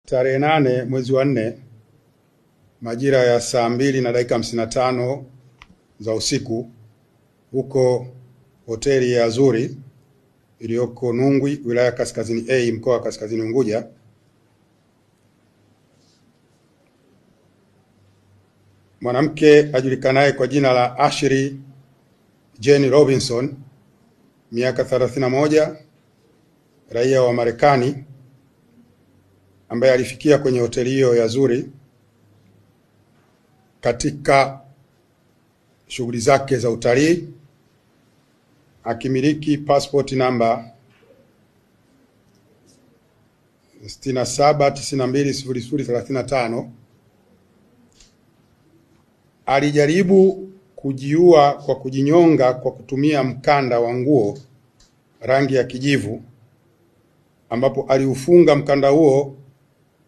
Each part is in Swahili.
Tarehe 8 mwezi wa 4 majira ya saa 2:55 za usiku huko hoteli ya Azuri iliyoko Nungwi, wilaya Kaskazini A, mkoa wa Kaskazini Unguja, mwanamke ajulikanaye kwa jina la Ashley Jane Robinson, miaka 31, raia wa Marekani, ambaye alifikia kwenye hoteli hiyo ya Azuri katika shughuli zake za utalii akimiliki passport namba 67920035. Alijaribu kujiua kwa kujinyonga kwa kutumia mkanda wa nguo rangi ya kijivu, ambapo aliufunga mkanda huo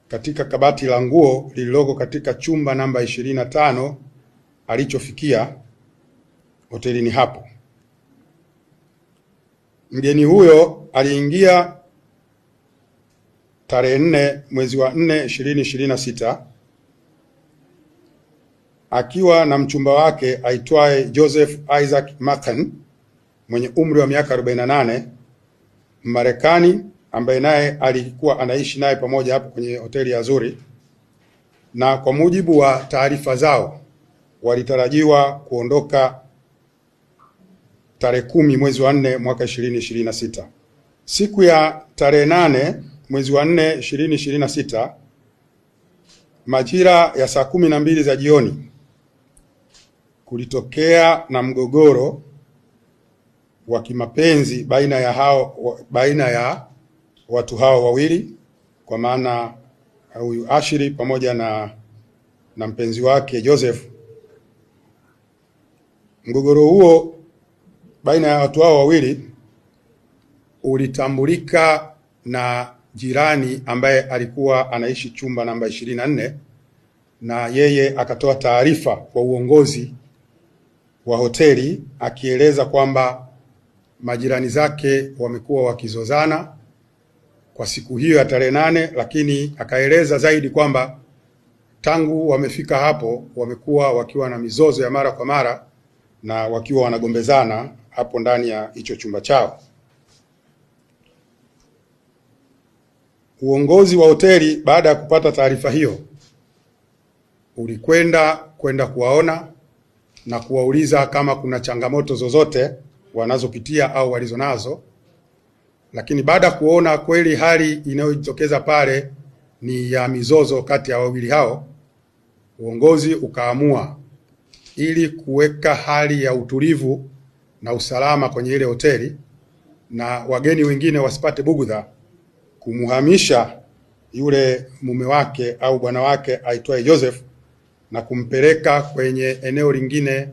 katika kabati la nguo lililoko katika chumba namba 25 alichofikia hotelini hapo. Mgeni huyo aliingia tarehe 4 mwezi wa 4 2026 akiwa na mchumba wake aitwaye Joseph Isaac Mathan mwenye umri wa miaka 48, Marekani, ambaye naye alikuwa anaishi naye pamoja hapo kwenye hoteli ya Azuri, na kwa mujibu wa taarifa zao walitarajiwa kuondoka tarehe 10 mwezi wa 4 mwaka 2026. Siku ya tarehe 8 mwezi wa 4 2026 majira ya saa 12 za jioni kulitokea na mgogoro wa kimapenzi baina ya watu hao wawili, kwa maana huyu Ashley pamoja na mpenzi wake Joseph. Mgogoro huo baina ya watu hao wawili ulitambulika na jirani ambaye alikuwa anaishi chumba namba 24, na yeye akatoa taarifa kwa uongozi wa hoteli akieleza kwamba majirani zake wamekuwa wakizozana kwa siku hiyo ya tarehe 8, lakini akaeleza zaidi kwamba tangu wamefika hapo wamekuwa wakiwa na mizozo ya mara kwa mara na wakiwa wanagombezana hapo ndani ya hicho chumba chao. Uongozi wa hoteli baada ya kupata taarifa hiyo ulikwenda kuwaona na kuwauliza kama kuna changamoto zozote wanazopitia au walizonazo, lakini baada ya kuona kweli hali inayojitokeza pale ni ya mizozo kati ya wawili hao, uongozi ukaamua ili kuweka hali ya utulivu na usalama kwenye ile hoteli na wageni wengine wasipate bugudha, kumuhamisha yule mume wake au bwana wake aitwaye Joseph na kumpeleka kwenye eneo lingine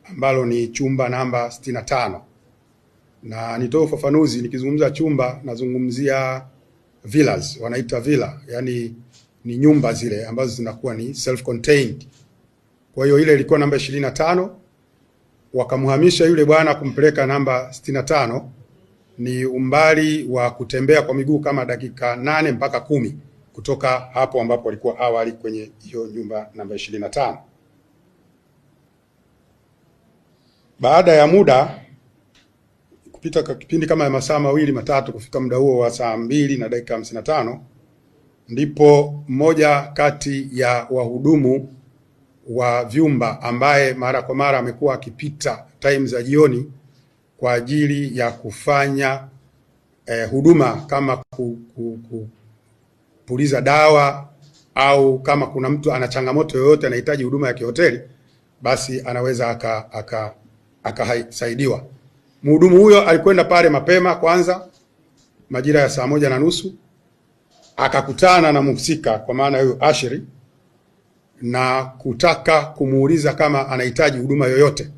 ambalo ni chumba namba 65. Na nitoe ufafanuzi, nikizungumza chumba nazungumzia villas, wanaita villa, yani ni nyumba zile ambazo zinakuwa ni self contained. Kwa hiyo ile ilikuwa namba 25, wakamhamisha yule bwana kumpeleka namba 65. Ni umbali wa kutembea kwa miguu kama dakika 8 mpaka 10 kutoka hapo ambapo alikuwa awali kwenye hiyo nyumba namba 25. Baada ya muda kupita kipindi kama masaa 2-3 kufika muda huo wa saa 2:55, ndipo mmoja kati ya wahudumu wa vyumba ambaye mara kwa mara amekuwa akipita time za jioni kwa ajili ya kufanya huduma kama kupuliza dawa au kama kuna mtu ana changamoto yoyote anahitaji huduma ya kihoteli, basi anaweza akasaidiwa. Mhudumu huyo alikwenda pale mapema kwanza majira ya saa 1:30, akakutana na mhusika kwa maana huyo Ashley na kutaka kumuuliza kama anahitaji huduma yoyote.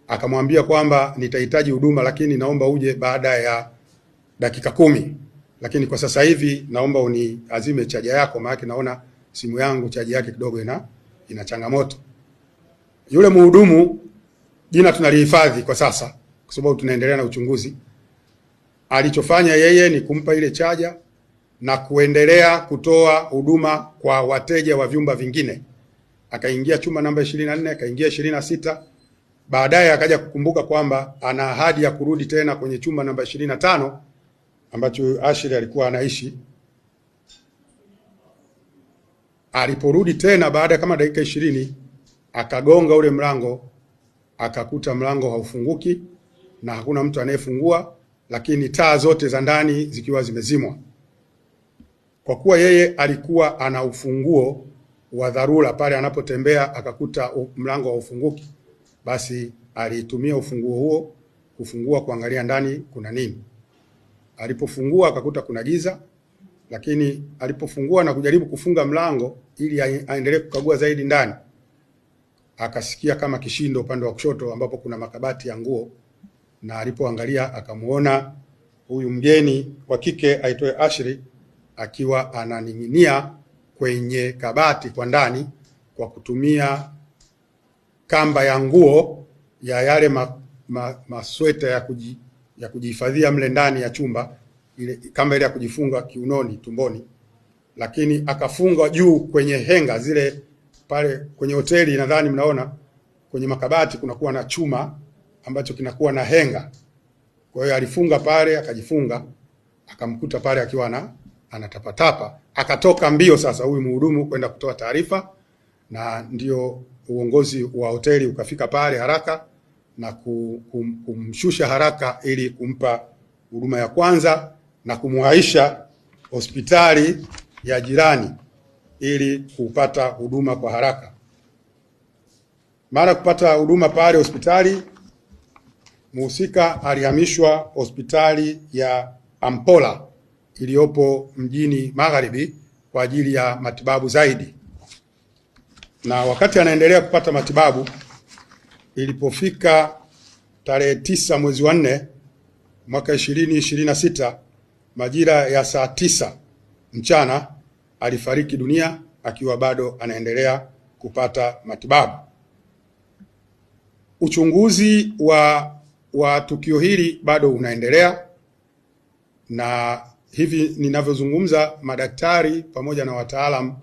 Akamwambia kwamba nitahitaji huduma, lakini naomba uje baada ya dakika 10, lakini kwa sasa hivi naomba uniazime chaja yako, maana naona simu yangu chaji yake kidogo ina changamoto. Yule mhudumu, jina tunalihifadhi kwa sasa kwa sababu tunaendelea na uchunguzi, alichofanya yeye ni kumpa ile chaja na kuendelea kutoa huduma kwa wateja wa vyumba vingine. Akaingia chumba namba 24, akaingia 26. Baadaye akaja kukumbuka kwamba ana ahadi ya kurudi tena kwenye chumba namba 25 ambacho Ashley alikuwa anaishi. Aliporudi tena baada ya kama dakika 20, akagonga ule mlango, akakuta mlango haufunguki na hakuna mtu anayefungua, lakini taa zote za ndani zikiwa zimezimwa. Kwa kuwa yeye alikuwa ana ufunguo wa dharura, pale anapotembea akakuta mlango haufunguki, basi alitumia ufunguo huo kufungua kuangalia ndani kuna nini. Alipofungua akakuta kuna giza, lakini alipofungua na kujaribu kufunga mlango ili aendelee kukagua zaidi ndani, akasikia kama kishindo upande wa kushoto ambapo kuna makabati ya nguo, na alipoangalia akamuona huyu mgeni wa kike aitwaye Ashley akiwa ananing'inia kwenye kabati kwa ndani kwa kutumia kamba ya nguo ya yale masweta ya kujihifadhia mle ndani ya chumba, ile kamba ile ya kujifunga kiunoni, tumboni, lakini akafunga juu kwenye henga zile. Pale kwenye hoteli nadhani mnaona kwenye makabati kunakuwa na chuma ambacho kinakuwa na henga. Kwa hiyo alifunga pale, akajifunga, akamkuta pale akiwa anatapatapa. Akatoka mbio sasa huyu mhudumu kwenda kutoa taarifa, na ndio uongozi wa hoteli ukafika pale haraka na kumshusha haraka ili kumpa huduma ya kwanza na kumwaisha hospitali ya jirani ili kupata huduma kwa haraka. Mara kupata huduma pale hospitali, mhusika alihamishwa hospitali ya Ampola iliyopo mjini Magharibi kwa ajili ya matibabu zaidi. Na wakati anaendelea kupata matibabu, ilipofika tarehe 9 mwezi wa 4 mwaka 2026 majira ya saa 9 mchana alifariki dunia akiwa bado anaendelea kupata matibabu. Uchunguzi wa tukio hili bado unaendelea, na hivi ninavyozungumza madaktari pamoja na wataalamu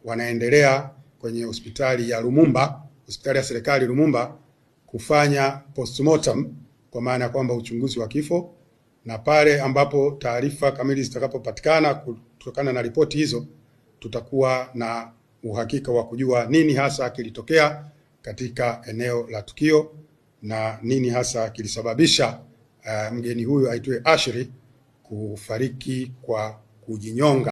wanaendelea kwenye hospitali ya Lumumba, hospitali ya serikali Lumumba, kufanya postmortem, kwa maana ya kwamba uchunguzi wa kifo, na pale ambapo taarifa kamili zitakapopatikana kutokana na ripoti hizo, tutakuwa na uhakika wa kujua nini hasa kilitokea katika eneo la tukio na nini hasa kilisababisha mgeni huyu aitwaye Ashley kufariki kwa kujinyonga.